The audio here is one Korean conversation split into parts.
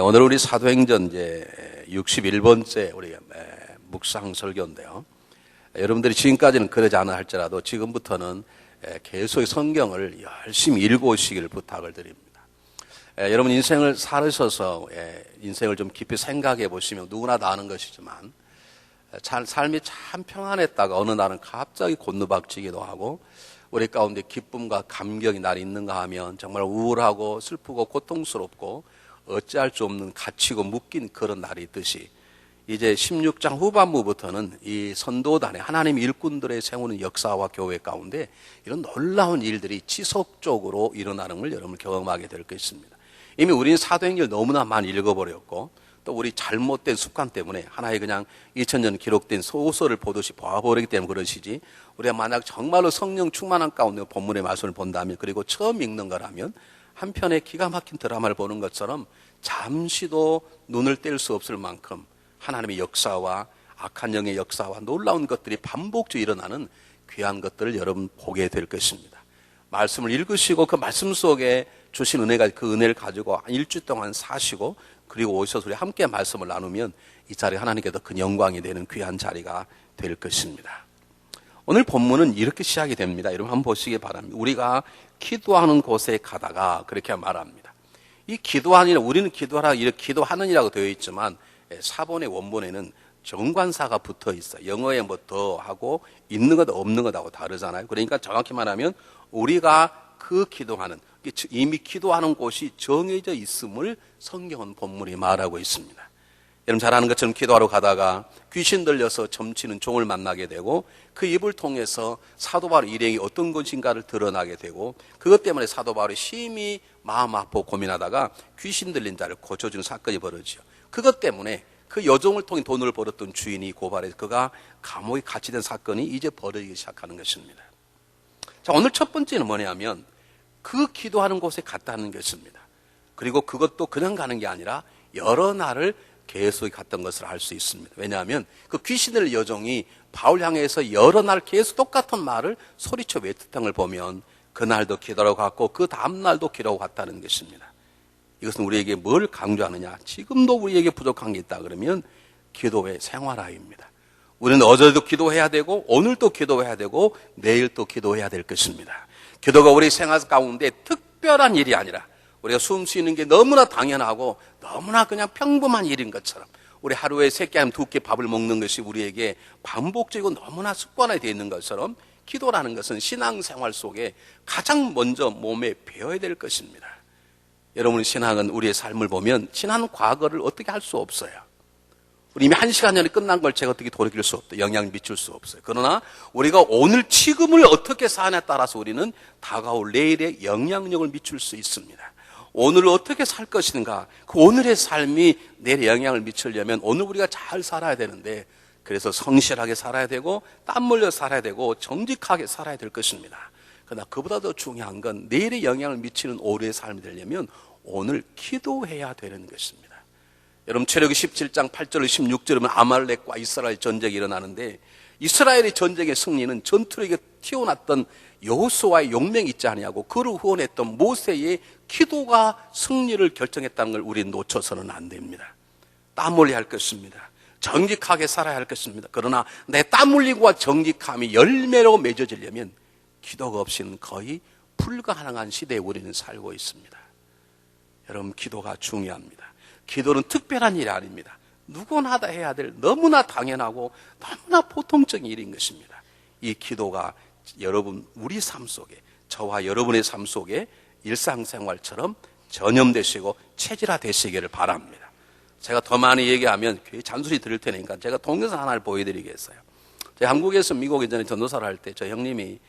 오늘 우리 사도행전 이제 61번째 우리 묵상 설교인데요. 여러분들이 지금까지는 그러지 않아 할지라도 지금부터는 계속 성경을 열심히 읽어오시기를 부탁을 드립니다. 여러분 인생을 살으셔서 인생을 좀 깊이 생각해 보시면 누구나 다 아는 것이지만 삶이 참 평안했다가 어느 날은 갑자기 곤두박지기도 하고 우리 가운데 기쁨과 감격이 날 있는가 하면 정말 우울하고 슬프고 고통스럽고 어찌할 수 없는 갇히고 묶인 그런 날이 있듯이 이제 16장 후반부부터는 이 선도단의 하나님 일꾼들의 세우는 역사와 교회 가운데 이런 놀라운 일들이 지속적으로 일어나는 걸 여러분 경험하게 될 것입니다. 이미 우리는 사도행전을 너무나 많이 읽어버렸고 또 우리 잘못된 습관 때문에 하나의 그냥 2000년 기록된 소설을 보듯이 봐버리기 때문에 그러시지, 우리가 만약 정말로 성령 충만한 가운데 본문의 말씀을 본다면, 그리고 처음 읽는 거라면 한편의 기가 막힌 드라마를 보는 것처럼 잠시도 눈을 뗄 수 없을 만큼 하나님의 역사와 악한 영의 역사와 놀라운 것들이 반복적으로 일어나는 귀한 것들을 여러분 보게 될 것입니다. 말씀을 읽으시고 그 말씀 속에 주신 은혜가, 그 은혜를 가지고 일주 동안 사시고 그리고 오셔서 우리 함께 말씀을 나누면 이 자리 하나님께도 큰 영광이 되는 귀한 자리가 될 것입니다. 오늘 본문은 이렇게 시작이 됩니다. 여러분 한번 보시기 바랍니다. 우리가 기도하는 곳에 가다가 그렇게 말합니다. 이 기도하니라, 우리는 기도하라, 이렇게 기도하느니라고 되어 있지만 사본의 원본에는 정관사가 붙어 있어요. 영어에 뭐 더 하고 있는 것 없는 것하고 다르잖아요. 그러니까 정확히 말하면 우리가 그 기도하는, 이미 기도하는 곳이 정해져 있음을 성경은 본문이 말하고 있습니다. 여러분 잘 아는 것처럼 기도하러 가다가 귀신 들려서 점치는 종을 만나게 되고 그 입을 통해서 사도 바울의 일행이 어떤 것인가를 드러나게 되고 그것 때문에 사도 바울이 심히 마음 아프고 고민하다가 귀신 들린 자를 고쳐주는 사건이 벌어지죠. 그것 때문에 그 여종을 통해 돈을 벌었던 주인이 고발해서 그가 감옥에 갇히던 사건이 이제 벌어지기 시작하는 것입니다. 자, 오늘 첫 번째는 뭐냐면 그 기도하는 곳에 갔다는 것입니다. 그리고 그것도 그냥 가는 게 아니라 여러 날을 계속 갔던 것을 알 수 있습니다. 왜냐하면 그 귀신 들린 여종이 바울 향해서 여러 날 계속 똑같은 말을 소리쳐 외쳤던 걸 보면 그날도 기도하러 갔고 그 다음날도 기도하고 갔다는 것입니다. 이것은 우리에게 뭘 강조하느냐? 지금도 우리에게 부족한 게 있다 그러면 기도의 생활화입니다. 우리는 어제도 기도해야 되고 오늘도 기도해야 되고 내일도 기도해야 될 것입니다. 기도가 우리 생활 가운데 특별한 일이 아니라 우리가 숨 쉬는 게 너무나 당연하고 너무나 그냥 평범한 일인 것처럼 우리 하루에 3끼 아니면 2끼 밥을 먹는 것이 우리에게 반복적이고 너무나 습관화되어 있는 것처럼 기도라는 것은 신앙생활 속에 가장 먼저 몸에 배워야 될 것입니다. 여러분의 신앙은 우리의 삶을 보면 지난 과거를 어떻게 할 수 없어요. 우리 이미 1시간 전에 끝난 걸 제가 어떻게 돌이킬 수 없다. 영향 미칠 수 없어요. 그러나 우리가 오늘 지금을 어떻게 사냐에 따라서 우리는 다가올 내일에 영향력을 미칠 수 있습니다. 오늘을 어떻게 살 것인가, 그 오늘의 삶이 내일에 영향을 미치려면 오늘 우리가 잘 살아야 되는데, 그래서 성실하게 살아야 되고 땀 흘려 살아야 되고 정직하게 살아야 될 것입니다. 그러나 그보다 더 중요한 건 내일에 영향을 미치는 오늘의 삶이 되려면 오늘 기도해야 되는 것입니다. 여러분 출애굽기 17장 8절 16절이면 아말렉과 이스라엘 전쟁이 일어나는데 이스라엘의 전쟁의 승리는 전투력에 튀어났던 여호수아의 용맹이 있지 아니하고 그를 후원했던 모세의 기도가 승리를 결정했다는 걸 우리는 놓쳐서는 안 됩니다. 땀 흘려야 할 것입니다. 정직하게 살아야 할 것입니다. 그러나 내 땀 흘림과 정직함이 열매로 맺어지려면 기도가 없이는 거의 불가능한 시대에 우리는 살고 있습니다. 여러분 기도가 중요합니다. 기도는 특별한 일이 아닙니다. 누구나 다 해야 될 너무나 당연하고 너무나 보통적인 일인 것입니다. 이 기도가 여러분 우리 삶 속에, 저와 여러분의 삶 속에 일상생활처럼 전염되시고 체질화되시기를 바랍니다. 제가 더 많이 얘기하면 괜히 잔소리 들을 테니까 제가 동영상 하나를 보여드리겠어요. 제가 한국에서 미국에 전에 전도사를 할 때 저 형님이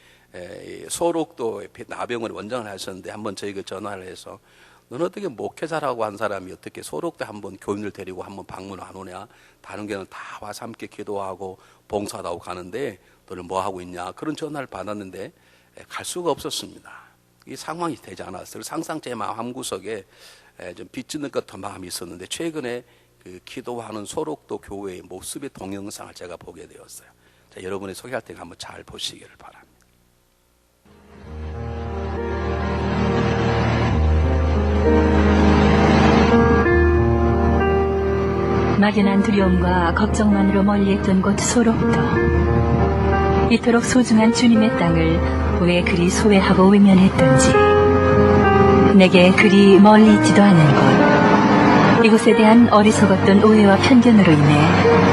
소록도 나병원에 원장을 하셨는데 한번 저희가 전화를 해서 너는 어떻게 목회자라고 한 사람이 어떻게 소록대 한번 교인들 데리고 한번 방문 안 오냐? 다른 교회는 다 와서 함께 기도하고 봉사도 하고 가는데 너는 뭐 하고 있냐? 그런 전화를 받았는데 갈 수가 없었습니다. 이 상황이 되지 않았어요. 항상 제 마음 한구석에 좀 빚짓는 것 같은 마음이 있었는데 최근에 그 기도하는 소록도 교회의 모습의 동영상을 제가 보게 되었어요. 자, 여러분이 소개할 때 한번 잘 보시기를 바랍니다. 막연한 두려움과 걱정만으로 멀리했던 곳 소록도. 이토록 소중한 주님의 땅을 왜 그리 소외하고 외면했던지, 내게 그리 멀리 있지도 않은 것, 이곳에 대한 어리석었던 오해와 편견으로 인해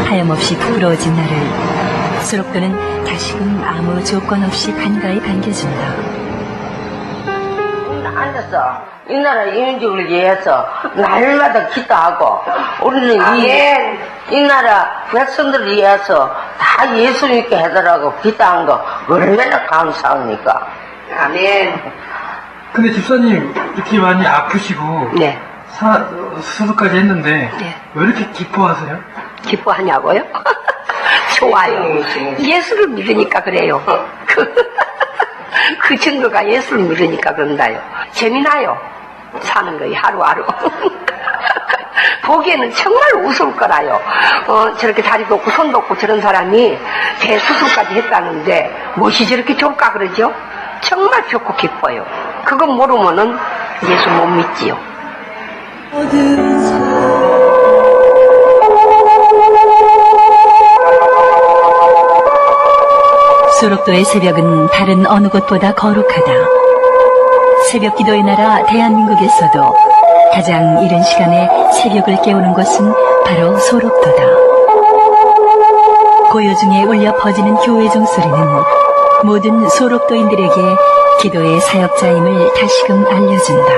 하염없이 부끄러워진 나를 소록도는 다시금 아무 조건 없이 반가이 반겨준다. 앉아서 이 나라 민족을 위해서 날마다 기도하고 우리는 이 나라 백성들을 위해서 다 예수 믿게 해달라고 기도한 거 얼마나 감사합니까? 아멘. 근데 집사님 이렇게 많이 아프시고 네. 수술까지 했는데 네. 왜 이렇게 기뻐하세요? 기뻐하냐고요? 좋아요. 예수를 믿으니까 그래요. 그 증거가 예수를 믿으니까 그런다요. 재미나요. 사는 거예요, 하루하루. 보기에는 정말 우스울 거라요. 저렇게 다리도 없고 손도 없고 저런 사람이 대수술까지 했다는데 무엇이 저렇게 좋을까 그러죠? 정말 좋고 기뻐요. 그거 모르면은 예수 못 믿지요. 소록도의 새벽은 다른 어느 곳보다 거룩하다. 새벽 기도의 나라 대한민국에서도 가장 이른 시간에 새벽을 깨우는 곳은 바로 소록도다. 고요 중에 울려 퍼지는 교회 종소리는 모든 소록도인들에게 기도의 사역자임을 다시금 알려준다.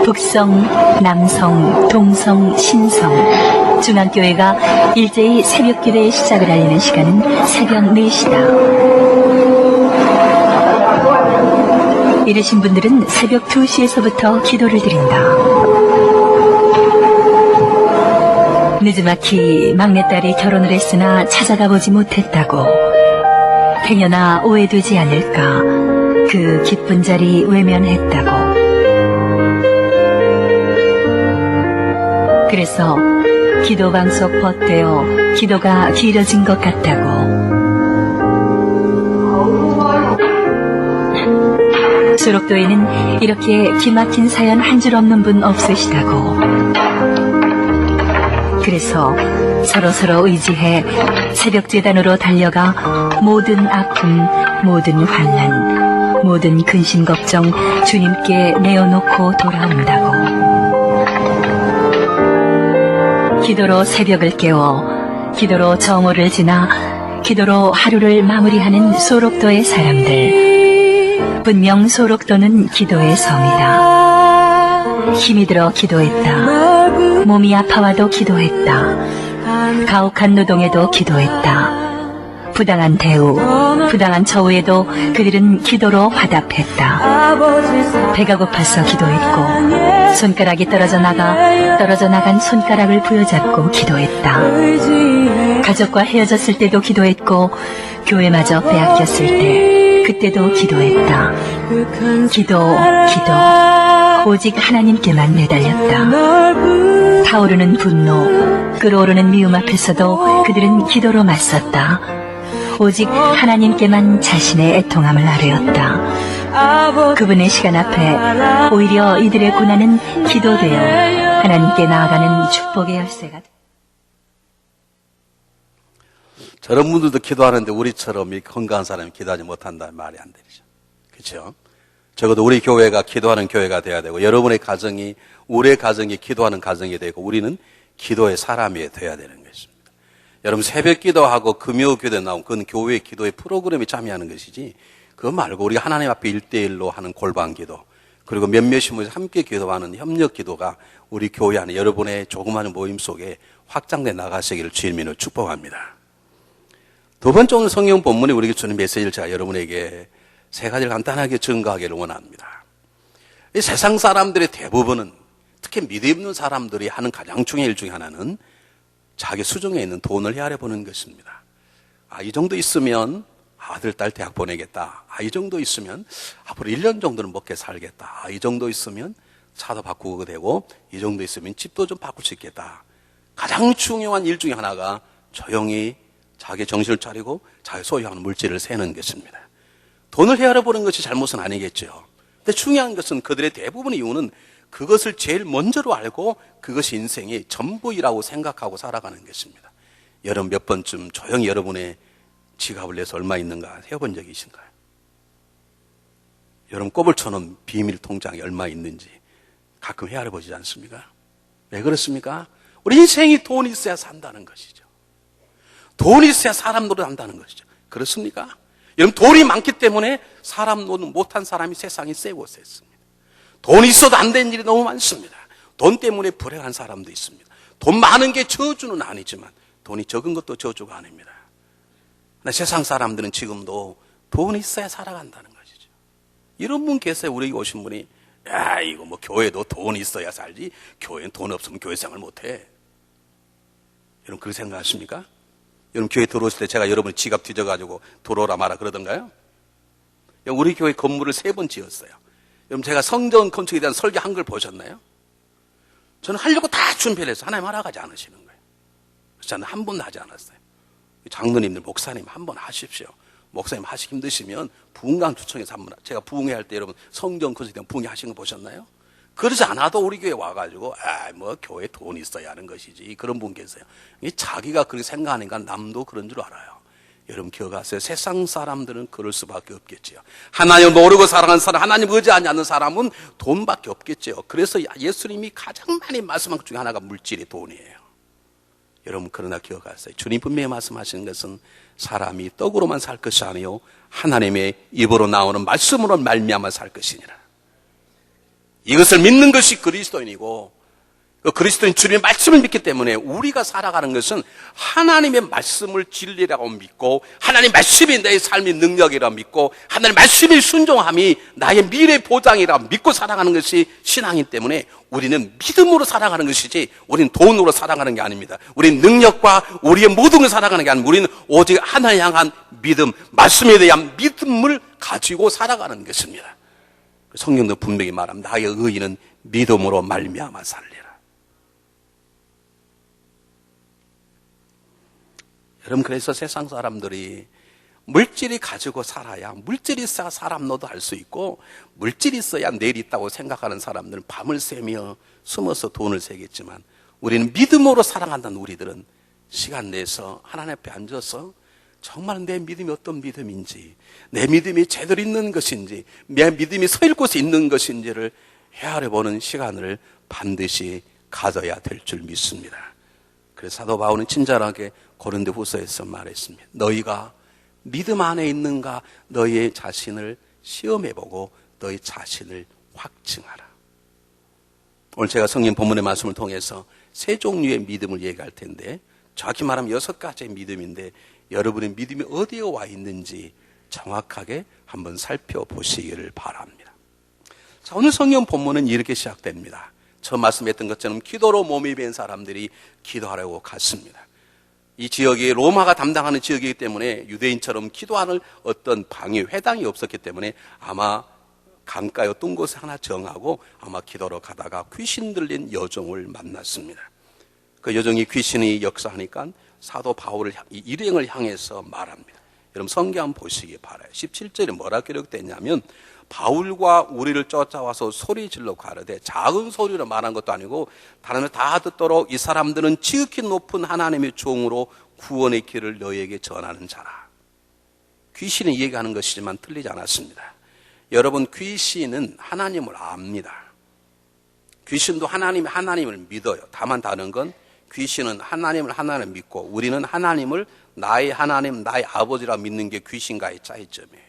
북성, 남성, 동성, 신성, 중앙교회가 일제히 새벽 기도의 시작을 알리는 시간은 새벽 4시다. 이르신 분들은 새벽 2시에서부터 기도를 드린다. 늦지막히 막내딸이 결혼을 했으나 찾아가 보지 못했다고 행여나 오해되지 않을까 그 기쁜 자리 외면했다고. 그래서 기도방 속 벗되어 기도가 길어진 것 같다고. 소록도에는 이렇게 기막힌 사연 한 줄 없는 분 없으시다고. 그래서 서로서로 의지해 새벽재단으로 달려가 모든 아픔, 모든 환난, 모든 근심 걱정 주님께 내어놓고 돌아온다고. 기도로 새벽을 깨워 기도로 정오를 지나 기도로 하루를 마무리하는 소록도의 사람들. 분명 소록도는 기도의 성이다. 힘이 들어 기도했다. 몸이 아파와도 기도했다. 가혹한 노동에도 기도했다. 부당한 대우, 부당한 처우에도 그들은 기도로 화답했다. 배가 고파서 기도했고, 손가락이 떨어져 나간 손가락을 부여잡고 기도했다. 가족과 헤어졌을 때도 기도했고, 교회마저 빼앗겼을 때 그때도 기도했다. 기도, 오직 하나님께만 매달렸다. 타오르는 분노, 끓어오르는 미움 앞에서도 그들은 기도로 맞섰다. 오직 하나님께만 자신의 애통함을 아뢰었다. 그분의 시간 앞에 오히려 이들의 고난은 기도되어 하나님께 나아가는 축복의 열쇠가 됐다. 저런 분들도 기도하는데 우리처럼 이 건강한 사람이 기도하지 못한다는 말이 안 되죠. 그렇죠? 적어도 우리 교회가 기도하는 교회가 돼야 되고, 여러분의 가정이, 우리의 가정이 기도하는 가정이 되고, 우리는 기도의 사람이 돼야 되는 것입니다. 여러분, 새벽 기도하고 금요 기도에 나온 그건 교회 기도의 프로그램에 참여하는 것이지, 그거 말고 우리가 하나님 앞에 1대1로 하는 골방 기도, 그리고 몇몇이 모여서 함께 기도하는 협력 기도가 우리 교회 안에 여러분의 조그마한 모임 속에 확장돼 나가시기를 주님으로 축복합니다. 두 번째, 오늘 성경 본문에 우리에게 주는 메시지를 제가 여러분에게 세 가지를 간단하게 증거하기를 원합니다. 이 세상 사람들의 대부분은, 특히 믿음 있는 사람들이 하는 가장 중요한 일 중에 하나는 자기 수중에 있는 돈을 헤아려 보는 것입니다. 이 정도 있으면 아들, 딸 대학 보내겠다. 이 정도 있으면 앞으로 1년 정도는 먹게 살겠다. 이 정도 있으면 차도 바꾸게 되고, 이 정도 있으면 집도 좀 바꿀 수 있겠다. 가장 중요한 일 중에 하나가 조용히 자기 정신을 차리고 자기 소유하는 물질을 세는 것입니다. 돈을 헤아려 보는 것이 잘못은 아니겠죠. 근데 중요한 것은 그들의 대부분의 이유는 그것을 제일 먼저로 알고 그것이 인생의 전부이라고 생각하고 살아가는 것입니다. 여러분 몇 번쯤 조용히 여러분의 지갑을 내서 얼마 있는가 해본 적이 있신가요? 여러분 꼽을 쳐놓은 비밀 통장에 얼마 있는지 가끔 헤아려 보지 않습니까? 왜 그렇습니까? 우리 인생이 돈이 있어야 산다는 것이죠. 돈이 있어야 사람 노릇한다는 것이죠. 그렇습니까? 여러분 돈이 많기 때문에 사람 노릇 못한 사람이 세상에 세고 셌습니다. 돈이 있어도 안 되는 일이 너무 많습니다. 돈 때문에 불행한 사람도 있습니다. 돈 많은 게 저주는 아니지만 돈이 적은 것도 저주가 아닙니다. 근데 세상 사람들은 지금도 돈이 있어야 살아간다는 것이죠. 이런 분 계세요. 우리 오신 분이 야 이거 뭐 교회도 돈이 있어야 살지 교회는 돈 없으면 교회 생활 못해. 여러분 그렇게 생각하십니까? 여러분 교회 들어오실 때 제가 여러분 지갑 뒤져가지고 들어오라 마라 그러던가요? 우리 교회 건물을 3번 지었어요. 여러분 제가 성전 건축에 대한 설계한 걸 보셨나요? 저는 하려고 다 준비를 해서 하나님 허락하지 않으시는 거예요. 그래서 저는 한 번도 하지 않았어요. 장로님들 목사님 한 번 하십시오. 목사님 하시기 힘드시면 부흥강 추천해서 한번 제가 부흥회 할 때 여러분 성전 건축에 대한 부흥회 하신 거 보셨나요? 그러지 않아도 우리 교회 와가지고 뭐 교회 돈 있어야 하는 것이지 그런 분 계세요. 자기가 그렇게 생각하니까 남도 그런 줄 알아요. 여러분 기억하세요. 세상 사람들은 그럴 수밖에 없겠지요. 하나님을 모르고 살아가는 사람, 하나님 의지하지 않는 사람은 돈밖에 없겠죠. 그래서 예수님이 가장 많이 말씀한 것 중에 하나가 물질이 돈이에요. 여러분 그러나 기억하세요. 주님 분명히 말씀하시는 것은 사람이 떡으로만 살 것이 아니요 하나님의 입으로 나오는 말씀으로 말미암아 살 것이니라. 이것을 믿는 것이 그리스도인이고 그 그리스도인 주님의 말씀을 믿기 때문에 우리가 살아가는 것은 하나님의 말씀을 진리라고 믿고 하나님의 말씀이 내 삶의 능력이라고 믿고 하나님의 말씀의 순종함이 나의 미래 보장이라고 믿고 살아가는 것이 신앙이기 때문에 우리는 믿음으로 살아가는 것이지 우리는 돈으로 살아가는 게 아닙니다. 우리는 능력과 우리의 모든 걸 살아가는 게 아닙니다. 우리는 오직 하나님을 향한 믿음, 말씀에 대한 믿음을 가지고 살아가는 것입니다. 성경도 분명히 말합니다. 나의 의인은 믿음으로 말미암아 살리라. 여러분 그래서 세상 사람들이 물질이 가지고 살아야 물질이 있어야 사람 노도할 수 있고 물질이 있어야 내일 있다고 생각하는 사람들은 밤을 새며 숨어서 돈을 새겠지만 우리는 믿음으로 살아간다는 우리들은 시간 내서 하나님 앞에 앉아서 정말 내 믿음이 어떤 믿음인지 내 믿음이 제대로 있는 것인지 내 믿음이 서일 곳에 있는 것인지를 헤아려보는 시간을 반드시 가져야 될 줄 믿습니다. 그래서 사도 바울은 친절하게 고린도 후서에서 말했습니다. 너희가 믿음 안에 있는가 너희의 자신을 시험해보고 너희 자신을 확증하라. 오늘 제가 성경 본문의 말씀을 통해서 3 종류의 믿음을 얘기할 텐데 정확히 말하면 6가지의 믿음인데 여러분의 믿음이 어디에 와 있는지 정확하게 한번 살펴보시기를 바랍니다. 자, 오늘 성경 본문은 이렇게 시작됩니다. 처음 말씀했던 것처럼 기도로 몸이 밴 사람들이 기도하려고 갔습니다. 이 지역이 로마가 담당하는 지역이기 때문에 유대인처럼 기도하는 어떤 방이 회당이 없었기 때문에 아마 강가에 어떤 곳에 하나 정하고 아마 기도로 가다가 귀신 들린 여종을 만났습니다. 그 여종이 귀신이 역사하니까 사도 바울을 일행을 향해서 말합니다. 여러분 성경 한번 보시기 바라요. 17절에 뭐라 기록됐냐면 바울과 우리를 쫓아와서 소리 질러 가르되 작은 소리로 말한 것도 아니고 다른 다 듣도록 이 사람들은 지극히 높은 하나님의 종으로 구원의 길을 너희에게 전하는 자라. 귀신이 얘기하는 것이지만 틀리지 않았습니다. 여러분 귀신은 하나님을 압니다. 귀신도 하나님을 믿어요. 다만 다른 건 귀신은 하나님을 믿고 우리는 하나님을 나의 하나님, 나의 아버지라 믿는 게 귀신과의 차이점이에요.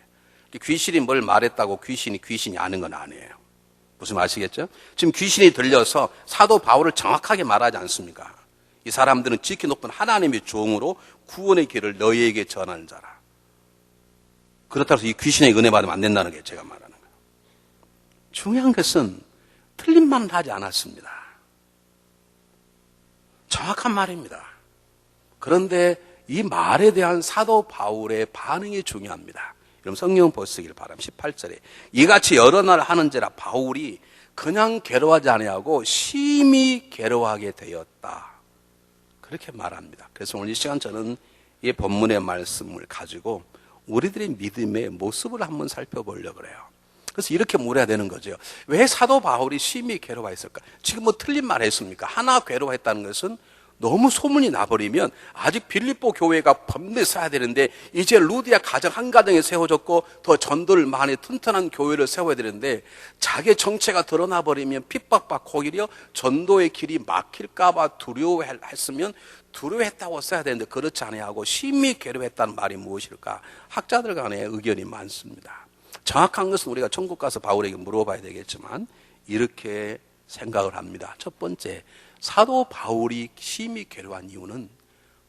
귀신이 뭘 말했다고 귀신이 아는 건 아니에요. 무슨 말 아시겠죠? 지금 귀신이 들려서 사도 바울을 정확하게 말하지 않습니까? 이 사람들은 지극히 높은 하나님의 종으로 구원의 길을 너희에게 전하는 자라. 그렇다고 해서 이 귀신의 은혜 받으면 안 된다는 게 제가 말하는 거예요. 중요한 것은 틀린 말은 하지 않았습니다. 정확한 말입니다. 그런데 이 말에 대한 사도 바울의 반응이 중요합니다. 그럼 성경 보시길 바랍니다. 18절에 이같이 여러 날 하는지라 바울이 그냥 괴로워하지 아니하고 심히 괴로워하게 되었다. 그렇게 말합니다. 그래서 오늘 이 시간 저는 이 본문의 말씀을 가지고 우리들의 믿음의 모습을 한번 살펴보려고 해요. 그래서 이렇게 물어야 되는 거죠. 왜 사도 바울이 심히 괴로워했을까? 지금 뭐 틀린 말 했습니까? 하나 괴로워했다는 것은 너무 소문이 나버리면 아직 빌립보 교회가 범대 써야 되는데 이제 루디아 가정 한 가정에 세워졌고 더 전도를 많이 튼튼한 교회를 세워야 되는데 자기의 정체가 드러나버리면 핍박받고 오히려 전도의 길이 막힐까 봐 두려워했으면 두려워했다고 써야 되는데 그렇지 않아하고 심히 괴로워했다는 말이 무엇일까? 학자들 간에 의견이 많습니다. 정확한 것은 우리가 천국 가서 바울에게 물어봐야 되겠지만 이렇게 생각을 합니다. 첫 번째, 사도 바울이 심히 괴로워한 이유는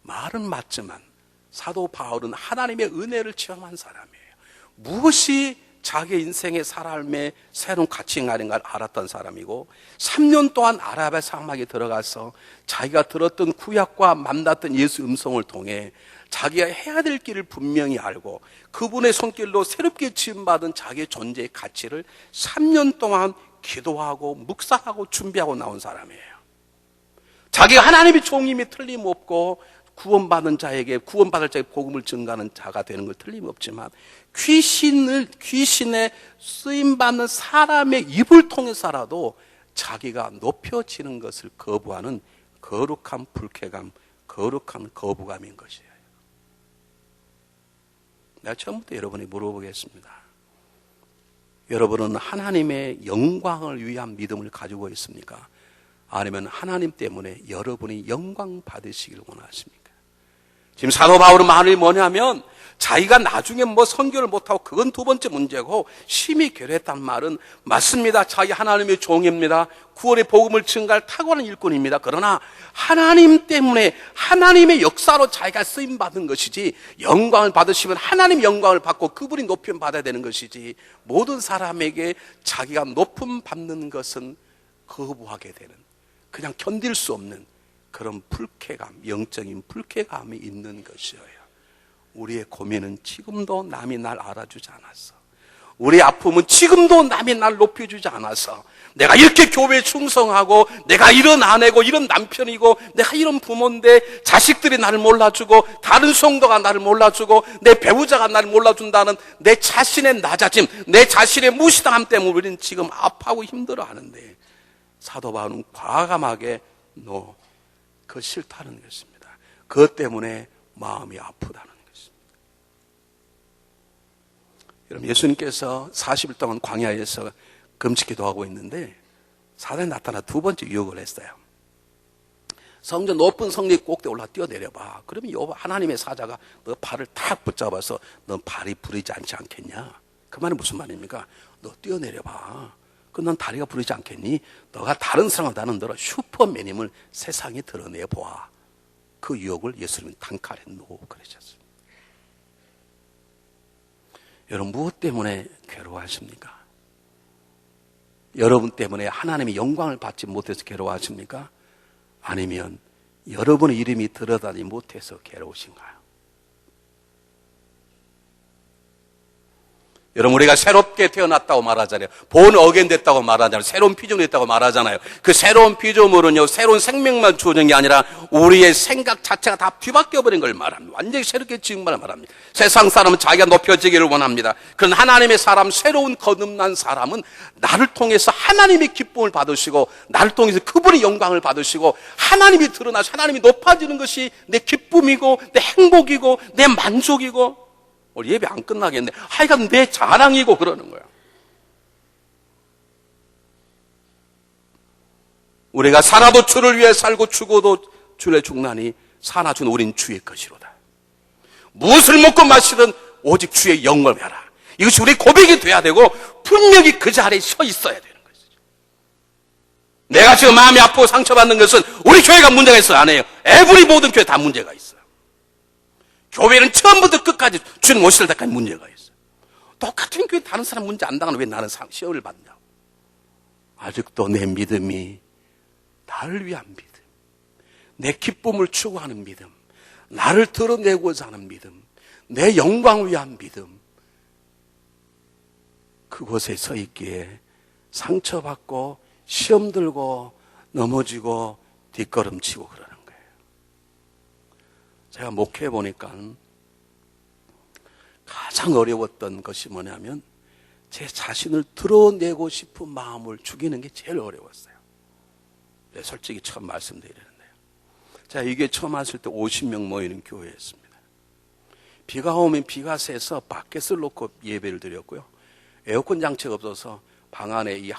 말은 맞지만 사도 바울은 하나님의 은혜를 체험한 사람이에요. 무엇이 자기 인생의 삶의 새로운 가치인가를 알았던 사람이고 3년 동안 아라비아 사막에 들어가서 자기가 들었던 구약과 만났던 예수 음성을 통해 자기가 해야 될 길을 분명히 알고 그분의 손길로 새롭게 지음받은 자기의 존재의 가치를 3년 동안 기도하고 묵상하고 준비하고 나온 사람이에요. 자기가 하나님의 종임이 틀림없고 구원받을 자에게 복음을 증가하는 자가 되는 걸 틀림없지만 귀신의 쓰임받는 사람의 입을 통해서라도 자기가 높여지는 것을 거부하는 거룩한 불쾌감, 거룩한 거부감인 것이에요. 내가 처음부터 여러분이 물어보겠습니다. 여러분은 하나님의 영광을 위한 믿음을 가지고 있습니까? 아니면 하나님 때문에 여러분이 영광 받으시길 원하십니까? 지금 사도 바울의 말이 뭐냐면 자기가 나중에 뭐 선교를 못하고 그건 두 번째 문제고 심히 괴로웠다는 말은 맞습니다. 자기 하나님의 종입니다. 구원의 복음을 증가할 탁월한 일꾼입니다. 그러나 하나님 때문에 하나님의 역사로 자기가 쓰임받은 것이지 영광을 받으시면 하나님 영광을 받고 그분이 높임 받아야 되는 것이지 모든 사람에게 자기가 높임 받는 것은 거부하게 되는 그냥 견딜 수 없는 그런 불쾌감, 영적인 불쾌감이 있는 것이에요. 우리의 고민은 지금도 남이 날 알아주지 않았어. 우리의 아픔은 지금도 남이 날 높여주지 않아서 내가 이렇게 교회에 충성하고 내가 이런 아내고 이런 남편이고 내가 이런 부모인데 자식들이 나를 몰라주고 다른 성도가 나를 몰라주고 내 배우자가 나를 몰라준다는 내 자신의 낮아짐, 내 자신의 무시당함 때문에 우리는 지금 아파하고 힘들어하는데 사도 바울은 과감하게 그거 싫다는 것입니다. 그것 때문에 마음이 아프다는 것입니다. 여러분 예수님께서 40일 동안 광야에서 금식기도하고 있는데 사단이 나타나 두 번째 유혹을 했어요. 성전 높은 성리 꼭대기 올라 뛰어내려봐. 그러면 하나님의 사자가 너 발을 탁 붙잡아서 너 발이 부리지 않겠냐? 그 말은 무슨 말입니까? 너 뛰어내려봐. 넌 다리가 부르지 않겠니? 너가 다른 사람보다는 너로 슈퍼맨임을 세상에 드러내보아. 그 유혹을 예수님은 단칼에 그러셨습니다. 여러분 무엇 때문에 괴로워하십니까? 여러분 때문에 하나님의 영광을 받지 못해서 괴로워하십니까? 아니면 여러분의 이름이 드러나지 못해서 괴로우신가요? 여러분 우리가 새롭게 태어났다고 말하잖아요. 본 어겐 됐다고 말하잖아요. 새로운 피조물이 됐다고 말하잖아요. 그 새로운 피조물은요 새로운 생명만 주는 게 아니라 우리의 생각 자체가 다 뒤바뀌어버린 걸 말합니다. 완전히 새롭게 지은 걸 말합니다. 세상 사람은 자기가 높여지기를 원합니다. 그런 하나님의 사람, 새로운 거듭난 사람은 나를 통해서 하나님의 기쁨을 받으시고 나를 통해서 그분의 영광을 받으시고 하나님이 드러나서 하나님이 높아지는 것이 내 기쁨이고 내 행복이고 내 만족이고 오늘 예배 안 끝나겠네. 하여간 내 자랑이고 그러는 거야. 우리가 살아도 주를 위해 살고 죽어도 주를 죽나니 사나 주는 우린 주의 것이로다. 무엇을 먹고 마시든 오직 주의 영광을 하라. 이것이 우리 고백이 돼야 되고 분명히 그 자리에 서 있어야 되는 것이죠. 내가 지금 마음이 아프고 상처받는 것은 우리 교회가 문제가 있어요? 아니에요. 에브리 모든 교회 다 문제가 있어요. 교회는 처음부터 끝까지 주님 오실 때까지 문제가 있어요. 똑같은 교회 다른 사람 문제 안 당하는 왜 나는 시험을 받냐고. 아직도 내 믿음이 나를 위한 믿음, 내 기쁨을 추구하는 믿음, 나를 드러내고자 하는 믿음, 내 영광을 위한 믿음, 그곳에 서 있기에 상처받고 시험 들고 넘어지고 뒷걸음치고 그러는 거예요. 제가 목회해 보니까 가장 어려웠던 것이 뭐냐면 제 자신을 드러내고 싶은 마음을 죽이는 게 제일 어려웠어요. 네, 솔직히 처음 말씀드리는데요. 자, 이게 처음 왔을 때 50명 모이는 교회였습니다. 비가 오면 비가 새서 바켓을 놓고 예배를 드렸고요. 에어컨 장치가 없어서 방 안에 이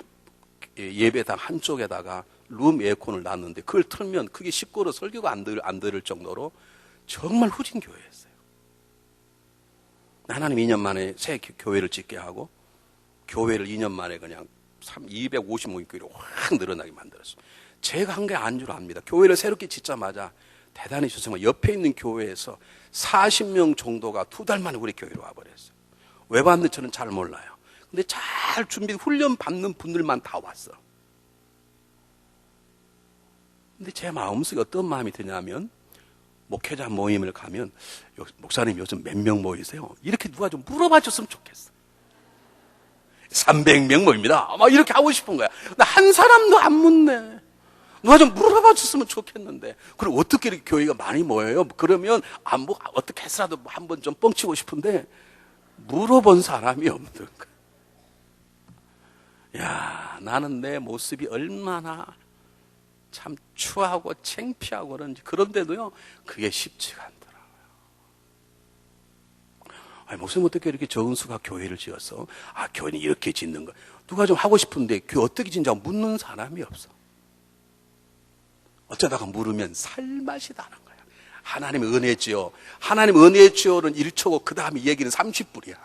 예배당 한쪽에다가 룸 에어컨을 놨는데 그걸 틀면 그게 시끄러워 설교가 안 들을 정도로 정말 후진 교회였어요. 하나님 2년 만에 새 교회를 짓게 하고 교회를 2년 만에 그냥 250모임 교회로 확 늘어나게 만들었어요. 제가 한 게 안 줄 압니다. 교회를 새롭게 짓자마자 대단히 죄송해요. 옆에 있는 교회에서 40명 정도가 2달 만에 우리 교회로 와버렸어요. 왜 왔는지 저는 잘 몰라요. 근데 잘 훈련 받는 분들만 다 왔어. 근데 제 마음속에 어떤 마음이 드냐면, 목회자 모임을 가면, 목사님 요즘 몇 명 모이세요? 이렇게 누가 좀 물어봐 줬으면 좋겠어. 300명 모입니다. 막 이렇게 하고 싶은 거야. 근데 한 사람도 안 묻네. 누가 좀 물어봐 줬으면 좋겠는데. 그럼 어떻게 이렇게 교회가 많이 모여요? 그러면, 어떻게 해서라도 한번 좀 뻥치고 싶은데, 물어본 사람이 없는 거야. 야, 나는 내 모습이 얼마나 참 추하고 창피하고 그런지. 그런데도요, 그게 쉽지가 않더라고요. 아니, 목사님 어떻게 이렇게 적은 수가 교회를 지었어? 아, 교회는 이렇게 짓는 거. 누가 좀 하고 싶은데 교회 어떻게 짓는지 묻는 사람이 없어. 어쩌다가 물으면 살맛이 나는 거야. 하나님 은혜지요. 하나님 은혜지요는 1초고 그 다음에 얘기는 30불이야.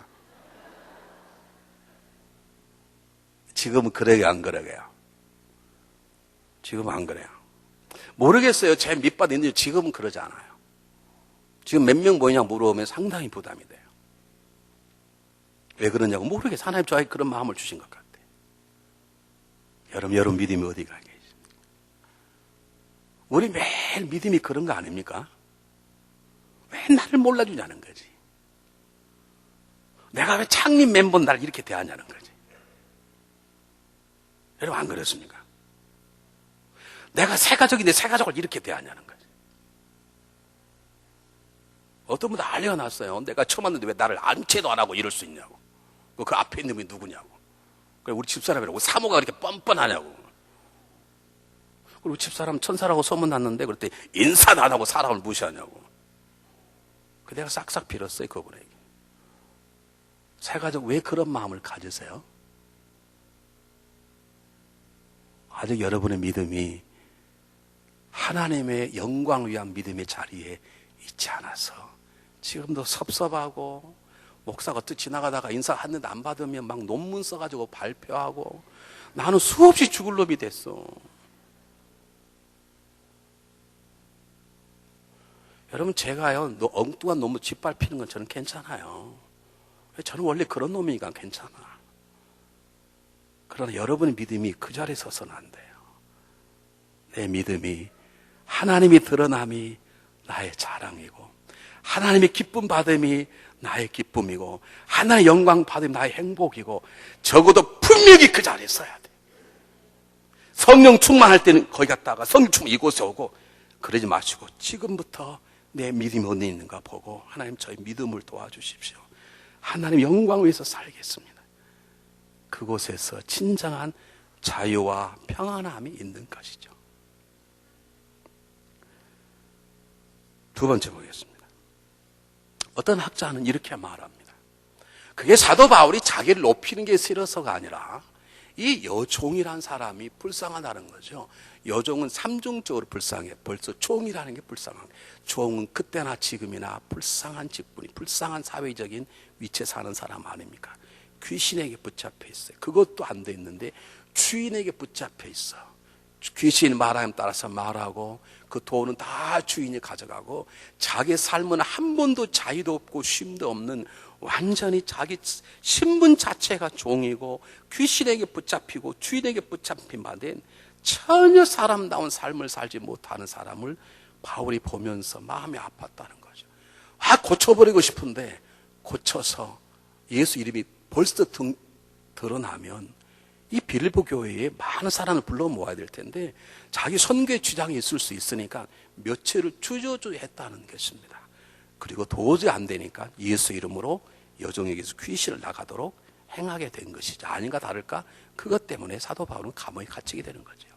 지금은 그러게 안 그러게요. 지금은 안 그래요. 모르겠어요. 제 밑바닥 있는지 지금은 그러지 않아요. 지금 몇 명 모이냐 물어보면 상당히 부담이 돼요. 왜 그러냐고 모르겠어요. 하나님 저에게 그런 마음을 주신 것 같아요. 여러분 믿음이 어디가 계십니까? 우리 매일 믿음이 그런 거 아닙니까? 왜 나를 몰라주냐는 거지. 내가 왜 창립 멤버 나를 이렇게 대하냐는 거지. 여러분 안 그렇습니까? 내가 새 가족인데 새 가족을 이렇게 대하냐는 거지. 어떤 분들 난리가 났어요. 내가 처음 왔는데 왜 나를 안채도 안 하고 이럴 수 있냐고. 그 앞에 있는 분이 누구냐고. 그래 우리 집사람이라고 사모가 그렇게 뻔뻔하냐고. 그리고 집사람 천사라고 소문났는데 그랬더니 인사도 안 하고 사람을 무시하냐고. 그 내가 싹싹 빌었어요 그분에게. 새 가족 왜 그런 마음을 가지세요? 아직 여러분의 믿음이 하나님의 영광을 위한 믿음의 자리에 있지 않아서 지금도 섭섭하고 목사가 또 지나가다가 인사하는데 안 받으면 막 논문 써가지고 발표하고 나는 수없이 죽을 놈이 됐어. 여러분 제가요 엉뚱한 놈을 짓밟히는 건 저는 괜찮아요. 저는 원래 그런 놈이니까 괜찮아. 그러나 여러분의 믿음이 그 자리에 서서는 안 돼요. 내 믿음이 하나님이 드러남이 나의 자랑이고 하나님의 기쁨 받음이 나의 기쁨이고 하나님의 영광 받음이 나의 행복이고 적어도 분명히 그 자리에 서야 돼. 성령 충만할 때는 거기 갔다가 성령 충만 이곳에 오고 그러지 마시고 지금부터 내 믿음이 어디 있는가 보고 하나님 저희 믿음을 도와주십시오. 하나님 영광을 위해서 살겠습니다. 그곳에서 진정한 자유와 평안함이 있는 것이죠. 두 번째 보겠습니다. 어떤 학자는 이렇게 말합니다. 그게 사도 바울이 자기를 높이는 게 싫어서가 아니라 이 여종이라는 사람이 불쌍하다는 거죠. 여종은 삼중적으로 불쌍해. 벌써 종이라는 게 불쌍한 거예요. 종은 그때나 지금이나 불쌍한 직분이 불쌍한 사회적인 위치에 사는 사람 아닙니까? 귀신에게 붙잡혀 있어요. 그것도 안 돼 있는데 주인에게 붙잡혀 있어. 귀신이 말하면 따라서 말하고 그 돈은 다 주인이 가져가고 자기 삶은 한 번도 자유도 없고 쉼도 없는 완전히 자기 신분 자체가 종이고 귀신에게 붙잡히고 주인에게 붙잡힌 바 된 전혀 사람다운 삶을 살지 못하는 사람을 바울이 보면서 마음이 아팠다는 거죠. 고쳐버리고 싶은데 고쳐서 예수 이름이 벌써 드러나면 이 빌립보 교회에 많은 사람을 불러 모아야 될 텐데 자기 선교의 주장이 있을 수 있으니까 며칠을 주저주저 했다는 것입니다. 그리고 도저히 안 되니까 예수 이름으로 여종에게서 귀신을 나가도록 행하게 된 것이죠. 아닌가 다를까? 그것 때문에 사도 바울은 감옥에 갇히게 되는 거죠.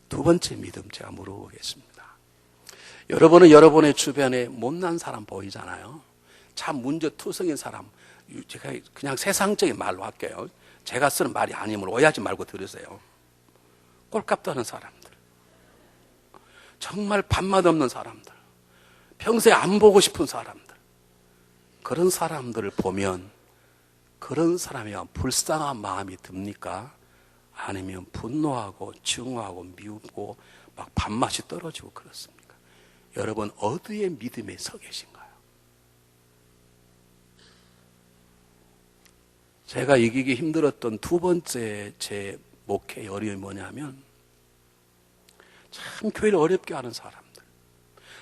두 번째 믿음 제가 물어보겠습니다. 여러분은 여러분의 주변에 못난 사람 보이잖아요. 참 문제투성인 사람, 제가 그냥 세상적인 말로 할게요. 제가 쓰는 말이 아니면 오해하지 말고 들으세요. 꼴값도 하는 사람들, 정말 밥맛 없는 사람들, 평소에 안 보고 싶은 사람들, 그런 사람들을 보면 그런 사람이 불쌍한 마음이 듭니까? 아니면 분노하고 증오하고 미우고 막 밥맛이 떨어지고 그렇습니까? 여러분 어디에 믿음에 서 계신가요? 제가 이기기 힘들었던 두 번째 제 목회 어려움이 뭐냐면 참 교회를 어렵게 하는 사람들.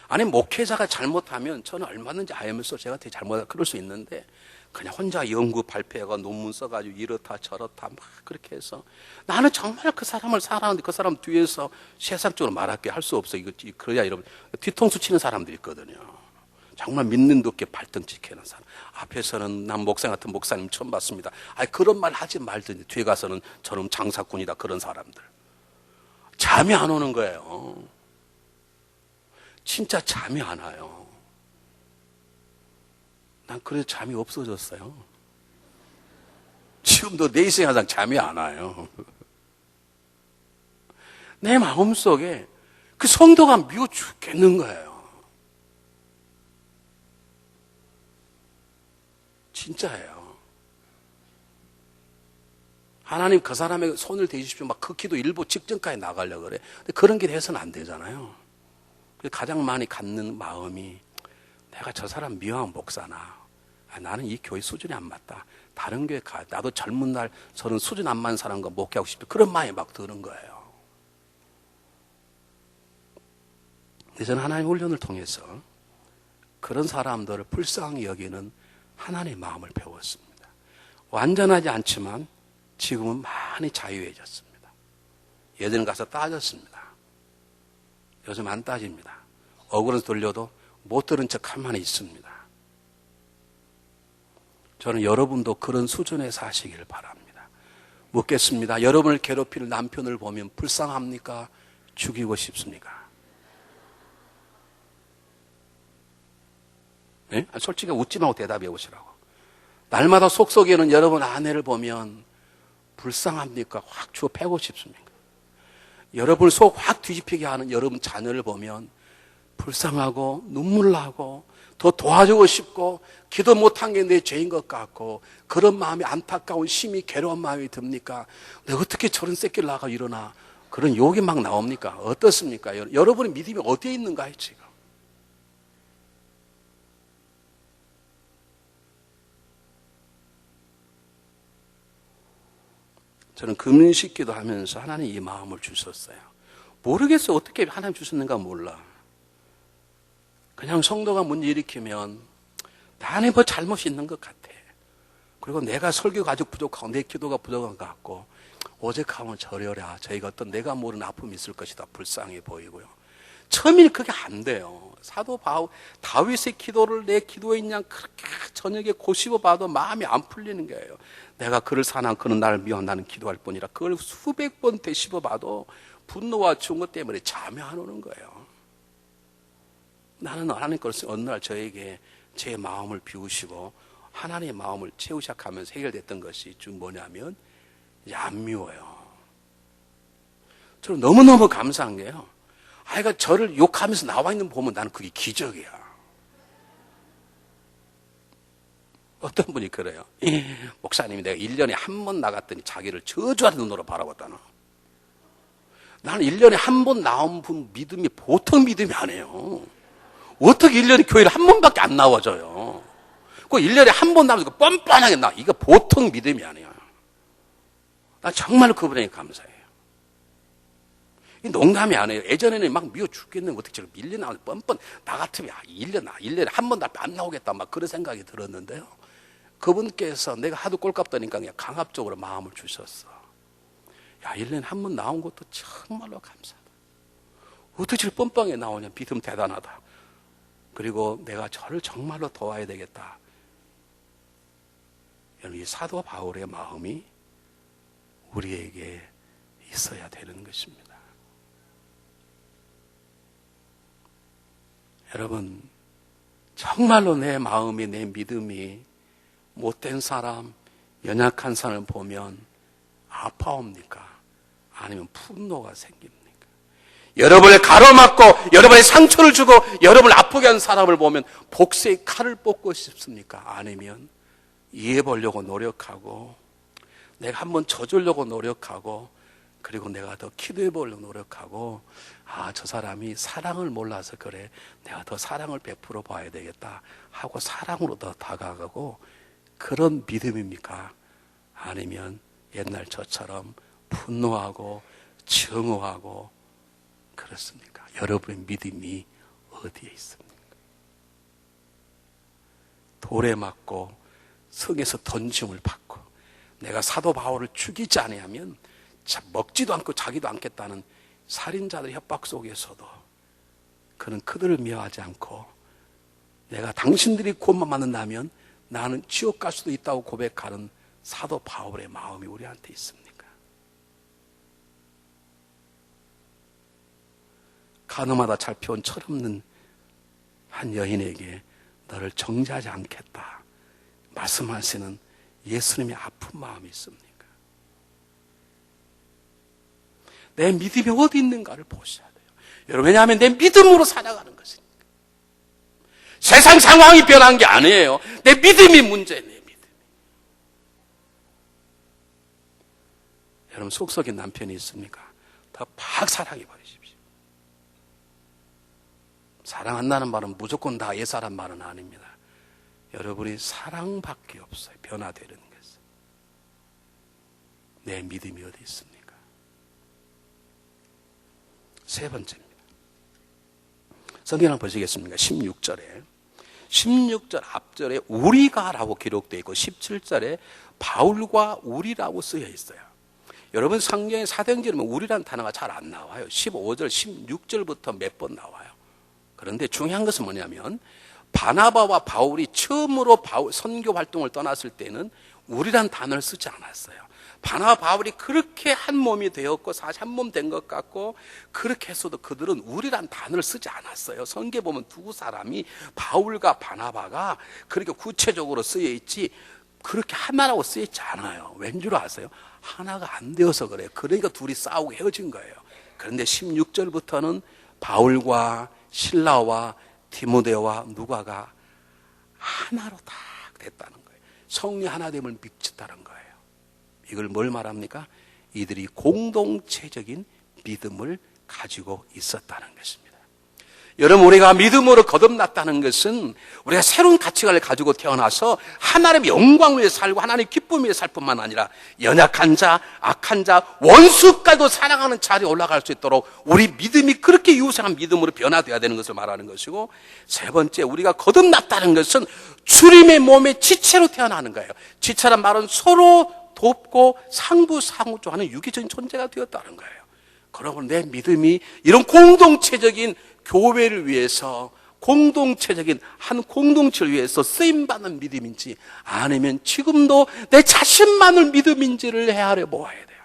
아니 목회자가 잘못하면 저는 얼마든지 알면서 제가 되게 잘못하면 그럴 수 있는데 그냥 혼자 연구 발표하고 논문 써가지고 이렇다 저렇다 막 그렇게 해서 나는 정말 그 사람을 사랑하는데 그 사람 뒤에서 세상적으로 말할게 할 수 없어. 이거 그래야 여러분 뒤통수 치는 사람들이 있거든요. 정말 믿는 도 없게 발등 지키는 사람. 앞에서는 난 목사 같은 목사님 처음 봤습니다. 아니 그런 말 하지 말든지 뒤에 가서는 저놈 장사꾼이다 그런 사람들. 잠이 안 오는 거예요. 진짜 잠이 안 와요. 난 그래서 잠이 없어졌어요. 지금도 내 인생 항상 잠이 안 와요. 내 마음속에 그 성도가 미워 죽겠는 거예요. 진짜예요. 하나님 그 사람의 손을 대주십시오. 막 그 기도 일부 직전까지 나가려고 그래. 근데 그런 길 해서는 안 되잖아요. 가장 많이 갖는 마음이 내가 저 사람 미워한 목사나 나는 이 교회 수준이 안 맞다. 다른 교회 가. 나도 젊은 날 저런 수준 안 맞는 사람과 목회하고 싶다. 그런 마음이 막 드는 거예요. 근데 저는 하나님 훈련을 통해서 그런 사람들을 불쌍히 여기는 하나님의 마음을 배웠습니다. 완전하지 않지만 지금은 많이 자유해졌습니다. 예전에 가서 따졌습니다. 요즘 안 따집니다. 억울해서 돌려도 못 들은 척 가만히 있습니다. 저는 여러분도 그런 수준에 사시길 바랍니다. 묻겠습니다. 여러분을 괴롭히는 남편을 보면 불쌍합니까? 죽이고 싶습니까? 네? 솔직히 웃지 말고 대답해 보시라고. 날마다 속속이는 여러분 아내를 보면 불쌍합니까? 확 주워 패고 싶습니까? 여러분을 속 확 뒤집히게 하는 여러분 자녀를 보면 불쌍하고 눈물 나고 더 도와주고 싶고 기도 못한 게 내 죄인 것 같고 그런 마음이 안타까운 심히 괴로운 마음이 듭니까? 내가 어떻게 저런 새끼를 낳아 일어나? 그런 욕이 막 나옵니까? 어떻습니까? 여러분의 믿음이 어디에 있는가요 지금? 저는 금식기도 하면서 하나님 이 마음을 주셨어요. 모르겠어요. 어떻게 하나님 주셨는가 몰라. 그냥 성도가 문제 일으키면 나는 뭐 잘못이 있는 것 같아. 그리고 내가 설교가 아직 부족하고 내 기도가 부족한 것 같고 오직하면 저려라. 저희가 어떤 내가 모르는 아픔이 있을 것이다. 불쌍해 보이고요. 처음에는 그게 안 돼요. 사도 바울 다윗의 기도를 내 기도에 있냐 그렇게 저녁에 고씹어 봐도 마음이 안 풀리는 거예요. 내가 그를 사랑 그는 나를 미워 나는 기도할 뿐이라 그걸 수백 번 되씹어 봐도 분노와 증오 때문에 잠이 안 오는 거예요. 나는 하나님께서 어느 날 저에게 제 마음을 비우시고 하나님의 마음을 채우시 시작하면서 해결됐던 것이 좀 뭐냐면 이제 안 미워요. 저는 너무너무 감사한 게요. 아이가 저를 욕하면서 나와 있는 거 보면 나는 그게 기적이야. 어떤 분이 그래요. 목사님이 내가 1년에 한 번 나갔더니 자기를 저주하는 눈으로 바라봤다나. 나는 1년에 한 번 나온 분 믿음이 보통 믿음이 아니에요. 어떻게 1년에 교회를 한 번밖에 안 나와줘요. 그 1년에 한 번 나와서 뻔뻔하게 나와. 이거 보통 믿음이 아니에요. 나 정말 그분에게 감사해요. 농담이 아니에요. 예전에는 막 미워 죽겠는데 어떻게 저렇게 1년에 나와서 뻔뻔 나 같으면 1년에 한 번 안 나오겠다 막 그런 생각이 들었는데요. 그분께서 내가 하도 꼴값다니까 그냥 강압적으로 마음을 주셨어. 야, 1년에 한 번 나온 것도 정말로 감사하다. 어떻게 저렇게 뻔뻔하게 나오냐. 믿음 대단하다. 그리고 내가 저를 정말로 도와야 되겠다. 여러분, 이 사도 바울의 마음이 우리에게 있어야 되는 것입니다. 여러분, 정말로 내 마음이, 내 믿음이 못된 사람, 연약한 사람을 보면 아파옵니까? 아니면 분노가 생깁니까? 여러분을 가로막고 여러분의 상처를 주고 여러분을 아프게 한 사람을 보면 복수의 칼을 뽑고 싶습니까? 아니면 이해해 보려고 노력하고 내가 한번 져주려고 노력하고 그리고 내가 더 기도해 보려고 노력하고 저 사람이 사랑을 몰라서 그래, 내가 더 사랑을 베풀어 봐야 되겠다 하고 사랑으로 더 다가가고 그런 믿음입니까? 아니면 옛날 저처럼 분노하고 증오하고 그렇습니까? 여러분의 믿음이 어디에 있습니까? 돌에 맞고 성에서 던짐을 받고 내가 사도 바울을 죽이지 아니하면 먹지도 않고 자기도 않겠다는 살인자들의 협박 속에서도 그는 그들을 미워하지 않고 내가 당신들이 구원만 받는다면 나는 지옥 갈 수도 있다고 고백하는 사도 바울의 마음이 우리한테 있습니까? 가늠하다 잘 피운 철없는 한 여인에게 너를 정죄하지 않겠다 말씀하시는 예수님의 아픈 마음이 있습니까? 내 믿음이 어디 있는가를 보셔야 돼요. 여러분, 왜냐하면 내 믿음으로 살아가는 것이니까. 세상 상황이 변한 게 아니에요. 내 믿음이 문제예요. 내 믿음이. 여러분, 속 썩인 남편이 있습니까? 더 팍 사랑해 버리십시오. 사랑한다는 말은 무조건 다 옛사람 말은 아닙니다. 여러분이 사랑밖에 없어요. 변화되는 것은. 내 믿음이 어디 있습니까? 세 번째입니다. 성경 한번 보시겠습니까? 16절에 16절 앞절에 우리가라고 기록되어 있고 17절에 바울과 우리라고 쓰여 있어요. 여러분, 성경의 사도행전에 우리라는 단어가 잘 안 나와요. 15절, 16절부터 몇 번 나와요. 그런데 중요한 것은 뭐냐면 바나바와 바울이 처음으로 선교 활동을 떠났을 때는 우리란 단어를 쓰지 않았어요. 바나바 바울이 그렇게 한 몸이 되었고 사실 한 몸 된 것 같고 그렇게 해서도 그들은 우리란 단어를 쓰지 않았어요. 성경에 보면 두 사람이 바울과 바나바가 그렇게 구체적으로 쓰여 있지 그렇게 하나라고 쓰여 있지 않아요. 왠 줄 아세요? 하나가 안 되어서 그래요. 그러니까 둘이 싸우고 헤어진 거예요. 그런데 16절부터는 바울과 실라와 디모데와 누가가 하나로 다 됐다는 거예요. 성령 하나됨을 미쳤다는 거예요. 이걸 뭘 말합니까? 이들이 공동체적인 믿음을 가지고 있었다는 것입니다. 여러분, 우리가 믿음으로 거듭났다는 것은 우리가 새로운 가치관을 가지고 태어나서 하나님의 영광 위에 살고 하나님의 기쁨 위에 살 뿐만 아니라 연약한 자, 악한 자, 원수까지도 사랑하는 자리에 올라갈 수 있도록 우리 믿음이 그렇게 유사한 믿음으로 변화되어야 되는 것을 말하는 것이고, 세 번째, 우리가 거듭났다는 것은 주님의 몸의 지체로 태어나는 거예요. 지체란 말은 서로 돕고 상부상조하는 유기적인 존재가 되었다는 거예요. 그러면 내 믿음이 이런 공동체적인 교회를 위해서 공동체적인 한 공동체를 위해서 쓰임받는 믿음인지 아니면 지금도 내 자신만을 믿음인지를 헤아려 보아야 돼요.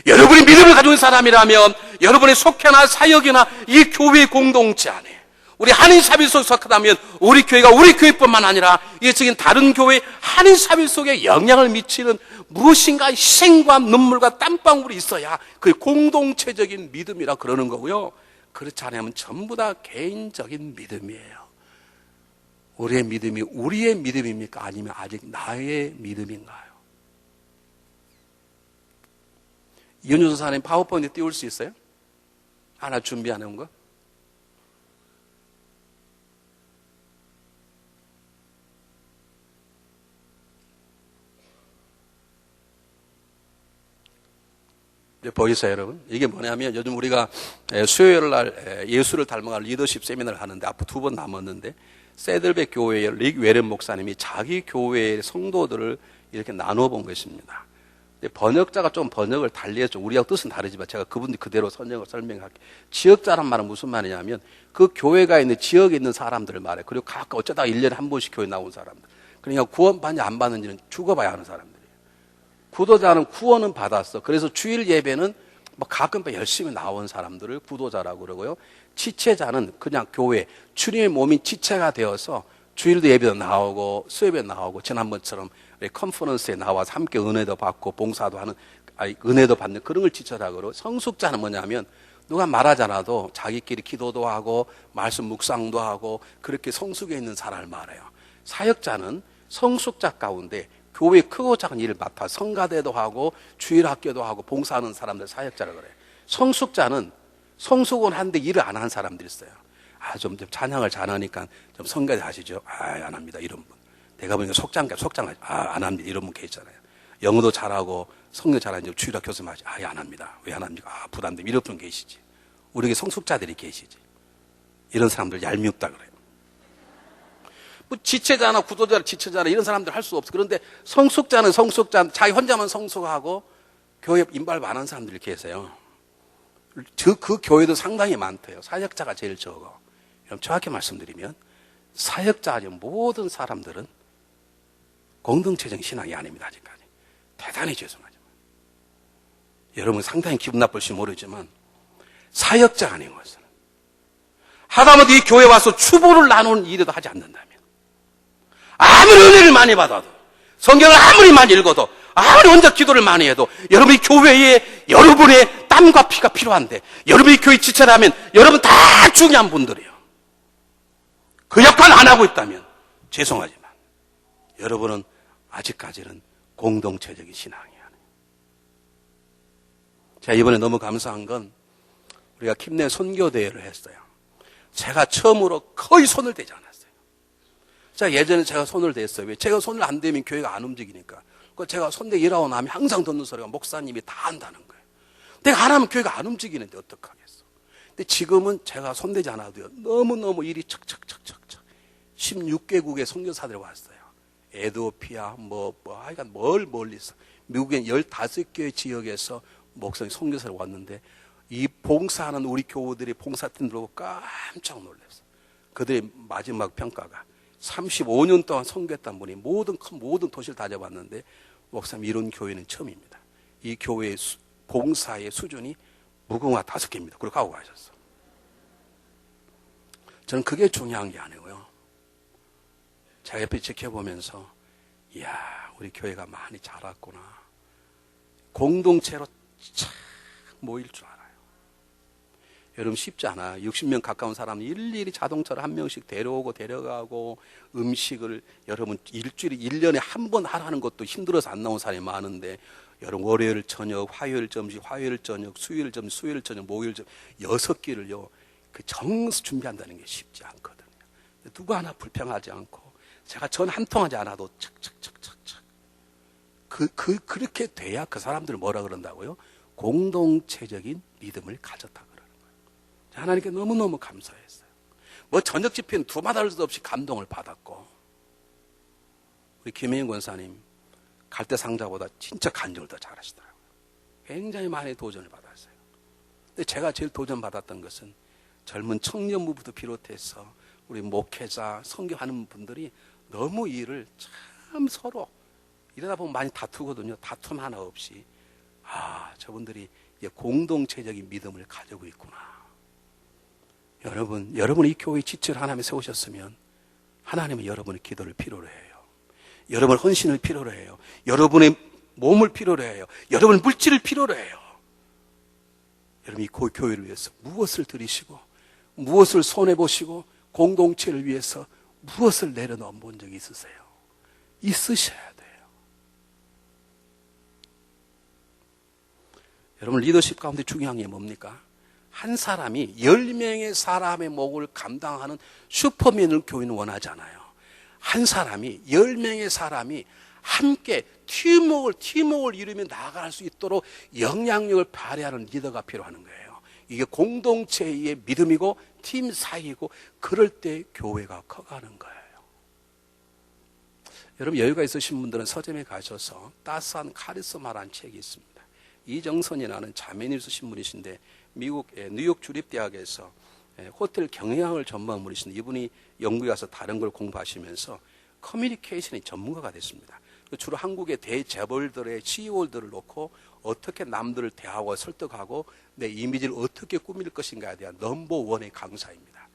여러분이 믿음을 가진 사람이라면 여러분의 속해나 사역이나 이 교회 공동체 안에 우리 한인사회 속에 속하다면 우리 교회가 우리 교회뿐만 아니라 이적인 다른 교회 한인사회 속에 영향을 미치는 무엇인가 희생과 눈물과 땀방울이 있어야 그게 공동체적인 믿음이라 그러는 거고요. 그렇지 않으면 전부 다 개인적인 믿음이에요. 우리의 믿음이 우리의 믿음입니까? 아니면 아직 나의 믿음인가요? 이현주 선사님 파워포인트 띄울 수 있어요? 하나 준비 안 해온 거? 보이세요, 여러분? 이게 뭐냐면 요즘 우리가 수요일 날 예수를 닮아갈 리더십 세미나를 하는데 앞으로 2번 남았는데 세들백 교회의 릭 웨렌 목사님이 자기 교회의 성도들을 이렇게 나누어 본 것입니다. 번역자가 좀 번역을 달리했죠. 우리하고 뜻은 다르지만 제가 그분들 그대로 설명할게요. 지역자란 말은 무슨 말이냐면 그 교회가 있는 지역에 있는 사람들을 말해요. 그리고 각각 어쩌다가 1년에 한 번씩 교회 나온 사람들. 그러니까 구원받냐 안 받는지는 죽어봐야 하는 사람들이에요. 구도자는 구원은 받았어. 그래서 주일 예배는 뭐 가끔 열심히 나온 사람들을 구도자라고 그러고요. 지체자는 그냥 교회, 주님의 몸인 지체가 되어서 주일도 예배도 나오고 수요예배 나오고 지난번처럼 컨퍼런스에 나와서 함께 은혜도 받고 봉사도 하는, 은혜도 받는 그런 걸 지체라고 그러고, 성숙자는 뭐냐면 누가 말하지 않아도 자기끼리 기도도 하고 말씀 묵상도 하고 그렇게 성숙해 있는 사람을 말해요. 사역자는 성숙자 가운데 교회 크고 작은 일을 맡아 성가대도 하고 주일학교도 하고 봉사하는 사람들 사역자라 그래요. 성숙자는 성숙은 한데 일을 안 하는 사람들이 있어요. 좀 찬양을 잘하니까 좀 성가대 하시죠. 안 합니다. 이런 분. 내가 보니까 속장 안 합니다. 이런 분 계시잖아요. 영어도 잘하고 성경 잘하는데 주일학 교수님 하지. 안 합니다. 왜 안 합니까? 부담되면 이런 분 계시지. 우리에게 성숙자들이 계시지. 이런 사람들 얄미웁다 그래요. 뭐 지체자나 구도자나 지체자나 이런 사람들 할 수 없어. 그런데 성숙자는 자기 혼자만 성숙하고 교회 인발 많은 사람들이 계세요. 그 교회도 상당히 많대요. 사역자가 제일 적어. 그럼 정확히 말씀드리면 사역자 아닌 모든 사람들은 공동체적인 신앙이 아닙니다. 아직까지. 대단히 죄송하지만. 여러분 상당히 기분 나쁠지 모르지만 사역자 아닌 것은 하다못해 이 교회에 와서 추보를 나누는 일도 하지 않는다면, 아무리 은혜를 많이 받아도, 성경을 아무리 많이 읽어도, 아무리 혼자 기도를 많이 해도, 여러분이 교회에 여러분의 땀과 피가 필요한데, 여러분이 교회 지체라면 여러분 다 중요한 분들이에요. 그 역할 안 하고 있다면 죄송하지만 여러분은 아직까지는 공동체적인 신앙이 아니에요. 제가 이번에 너무 감사한 건 우리가 킴내 선교대회를 했어요. 제가 처음으로 거의 손을 대지 않았어요. 예전에 제가 손을 댔어요. 왜? 제가 손을 안 대면 교회가 안 움직이니까. 제가 손대 일하고 나면 항상 듣는 소리가 목사님이 다 한다는 거예요. 내가 안 하면 교회가 안 움직이는데 어떡하겠어. 근데 지금은 제가 손대지 않아도요. 너무너무 일이 척척척척척. 16개국의 선교사들이 왔어요. 에티오피아, 하여간 멀리서. 미국엔 15개의 지역에서 목사님 선교사를 왔는데, 이 봉사하는 우리 교우들이 봉사팀 들어오고 깜짝 놀랐어요. 그들의 마지막 평가가 35년 동안 선교했던 분이 모든 도시를 다녀봤는데, 목사님 이런 교회는 처음입니다. 이 교회의 봉사의 수준이 무궁화 5개입니다. 그렇게 하고 가셨어. 저는 그게 중요한 게 아니고요. 제가 옆에 지켜보면서, 이야, 우리 교회가 많이 자랐구나. 공동체로 참 모일 줄 알아요. 여러분 쉽지 않아. 60명 가까운 사람 일일이 자동차를 한 명씩 데려오고 데려가고, 음식을 여러분 일주일에 1년에 한 번 하라는 것도 힘들어서 안 나온 사람이 많은데, 여러분 월요일 저녁, 화요일 점심, 화요일 저녁, 수요일 점심, 수요일 저녁, 목요일 점심 6끼를요 그 정서 준비한다는 게 쉽지 않거든요. 누구 하나 불평하지 않고, 제가 전 한 통 하지 않아도 척척척척척. 그렇게 돼야 그 사람들을 뭐라 그런다고요? 공동체적인 믿음을 가졌다 그러는 거예요. 하나님께 너무너무 감사했어요. 저녁 집회는 두마다할 수 없이 감동을 받았고, 우리 김혜인 권사님 갈대 상자보다 진짜 간증을 더 잘하시더라고요. 굉장히 많이 도전을 받았어요. 근데 제가 제일 도전받았던 것은 젊은 청년부부터 비롯해서 우리 목회자, 성교하는 분들이 너무 일을 참 서로 이러다 보면 많이 다투거든요. 다툼 하나 없이, 저분들이 공동체적인 믿음을 가지고 있구나. 여러분이 이 교회 지체를 하나님이 세우셨으면 하나님은 여러분의 기도를 필요로 해요. 여러분의 헌신을 필요로 해요. 여러분의 몸을 필요로 해요. 여러분의 물질을 필요로 해요. 여러분 이 교회를 위해서 무엇을 드리시고, 무엇을 손해보시고, 공동체를 위해서 무엇을 내려놓아 본 적이 있으세요? 있으셔야 돼요. 여러분 리더십 가운데 중요한 게 뭡니까? 한 사람이 10명의 사람의 목을 감당하는 슈퍼맨을 교회는 원하잖아요. 한 사람이 10명의 사람이 함께 팀워크를 이루며 나아갈 수 있도록 영향력을 발휘하는 리더가 필요한 거예요. 이게 공동체의 믿음이고 팀 사이이고, 그럴 때 교회가 커가는 거예요. 여러분 여유가 있으신 분들은 서점에 가셔서 따스한 카리스마라는 책이 있습니다. 이정선이라는 자매님 있으신 분이신데, 미국 뉴욕 주립대학에서 호텔 경영학을 전공한 분이신데, 이분이 영국에 가서 다른 걸 공부하시면서 커뮤니케이션의 전문가가 됐습니다. 주로 한국의 대재벌들의 CEO들을 놓고 어떻게 남들을 대하고 설득하고 내 이미지를 어떻게 꾸밀 것인가에 대한 넘버원의 강사입니다.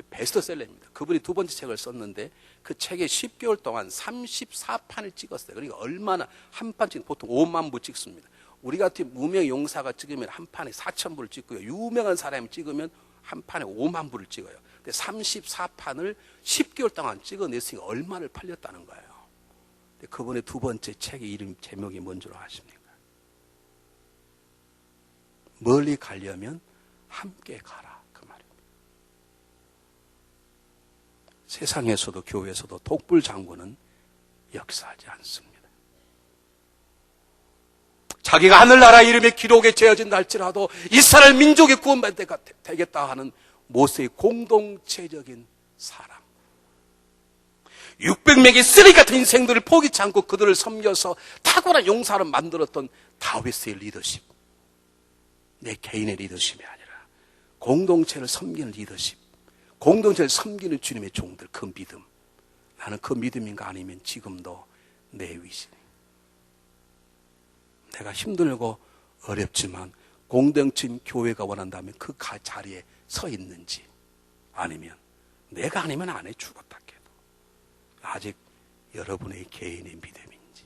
베스트셀러입니다. 그분이 두 번째 책을 썼는데 그 책에 10개월 동안 34판을 찍었어요. 그러니까 얼마나 한 판 찍으면 보통 5만 부 찍습니다. 우리 같은 무명 용사가 찍으면 한 판에 4,000부를 찍고요. 유명한 사람이 찍으면 한 판에 5만 부를 찍어요. 근데 34판을 10개월 동안 찍어냈으니까 얼마를 팔렸다는 거예요. 근데 그분의 두 번째 책의 이름 제목이 뭔 줄 아십니까? 멀리 가려면 함께 가라. 그 말입니다. 세상에서도 교회에서도 독불장군은 역사하지 않습니다. 자기가 하늘나라 이름의 기록에 재어진다 할지라도 이스라엘 민족의 구원받을 때가 되겠다 하는 모세의 공동체적인 사랑. 600명의 쓰레기 같은 인생들을 포기치 않고 그들을 섬겨서 탁월한 용사를 만들었던 다윗의 리더십. 내 개인의 리더십이 아니라 공동체를 섬기는 리더십. 공동체를 섬기는 주님의 종들, 그 믿음. 나는 그 믿음인가 아니면 지금도 내 위신이. 내가 힘들고 어렵지만 공동체인 교회가 원한다면 그 자리에 서 있는지, 아니면 내가 아니면 안 해 죽었다 해도 아직 여러분의 개인의 믿음인지.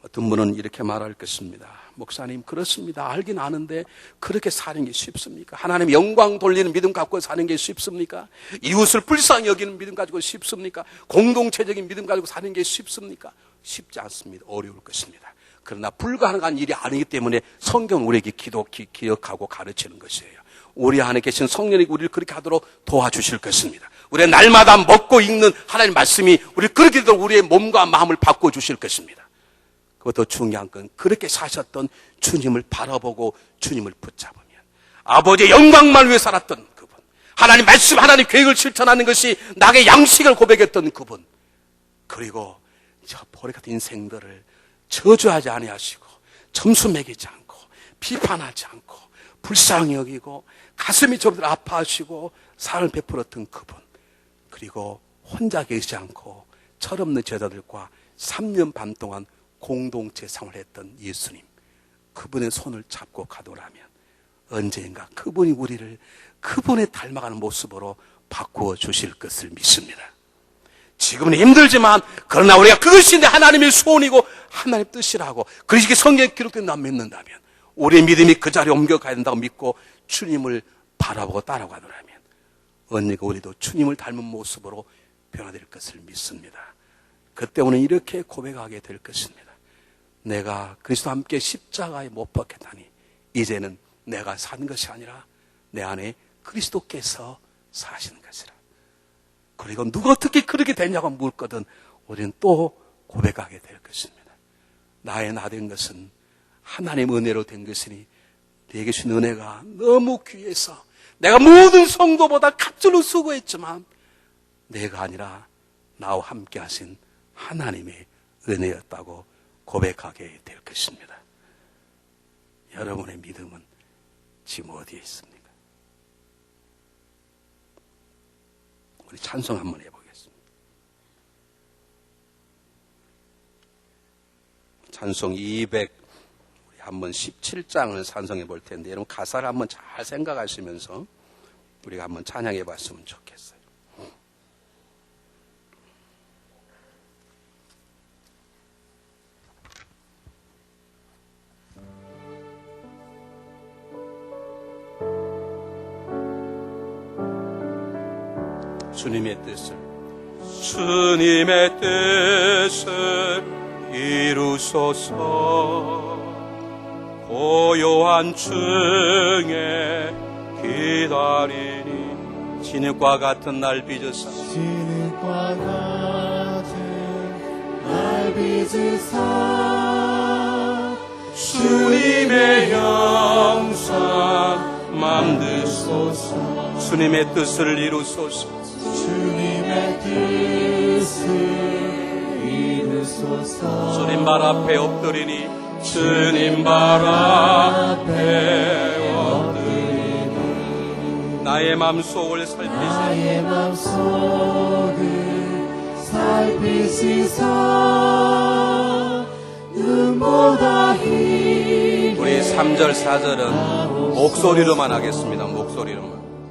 어떤 분은 이렇게 말할 것입니다. 목사님, 그렇습니다. 알긴 아는데 그렇게 사는 게 쉽습니까? 하나님 영광 돌리는 믿음 갖고 사는 게 쉽습니까? 이웃을 불쌍히 여기는 믿음 가지고 쉽습니까? 공동체적인 믿음 가지고 사는 게 쉽습니까? 쉽지 않습니다. 어려울 것입니다. 그러나 불가능한 일이 아니기 때문에 성경은 우리에게 기억하고 가르치는 것이에요. 우리 안에 계신 성령이 우리를 그렇게 하도록 도와주실 것입니다. 우리가 날마다 먹고 읽는 하나님의 말씀이 우리를 그렇게 되도록 우리의 몸과 마음을 바꿔주실 것입니다. 그것도 중요한 건 그렇게 사셨던 주님을 바라보고 주님을 붙잡으면, 아버지의 영광만 위해 살았던 그분, 하나님 말씀, 하나님 계획을 실천하는 것이 나의 양식을 고백했던 그분, 그리고 저 보리 같은 인생들을 저주하지 아니하시고 점수 매기지 않고 비판하지 않고 불쌍히 여기고 가슴이 저들 아파하시고 사랑을 베풀었던 그분, 그리고 혼자 계시지 않고 철없는 제자들과 3년 반 동안 공동체 생활을 했던 예수님, 그분의 손을 잡고 가더라면 언젠가 그분이 우리를 그분에 닮아가는 모습으로 바꾸어 주실 것을 믿습니다. 지금은 힘들지만 그러나 우리가 그것이 하나님의 소원이고 하나님의 뜻이라고, 그것이 성경에 기록된 나 믿는다면 우리의 믿음이 그 자리에 옮겨가야 된다고 믿고 주님을 바라보고 따라가더라면 언젠가 우리도 주님을 닮은 모습으로 변화될 것을 믿습니다. 그때 우리는 이렇게 고백하게 될 것입니다. 내가 그리스도와 함께 십자가에 못 박혔다니 이제는 내가 사는 것이 아니라 내 안에 그리스도께서 사시는 것이라. 그리고 누가 어떻게 그렇게 되냐고 묻거든 우리는 또 고백하게 될 것입니다. 나의 나 된 것은 하나님의 은혜로 된 것이니 내게 주신 은혜가 너무 귀해서 내가 모든 성도보다 갑절로 수고했지만 내가 아니라 나와 함께 하신 하나님의 은혜였다고 고백하게 될 것입니다. 여러분의 믿음은 지금 어디에 있습니까? 우리 찬송 한번 해보겠습니다. 찬송 200, 우리 한번 17장을 찬송해 볼 텐데 여러분 가사를 한번 잘 생각하시면서 우리가 한번 찬양해 봤으면 좋겠어요. 주님의 뜻을 이루소서. 고요한 중에 기다리니 진흙과 같은 날 빚으사 주님의 영상 만드소서. 주님의 뜻을 이루소서. 주님의 뜻을 이루소서. 주님 발 앞에 엎드리니 주님 발 앞에 엎드리니 나의 마음속을 살피시고 나의 맘속을 살피시사 눈보다 힘 우리 3절 4절은 목소리로만 하겠습니다. 목소리로만.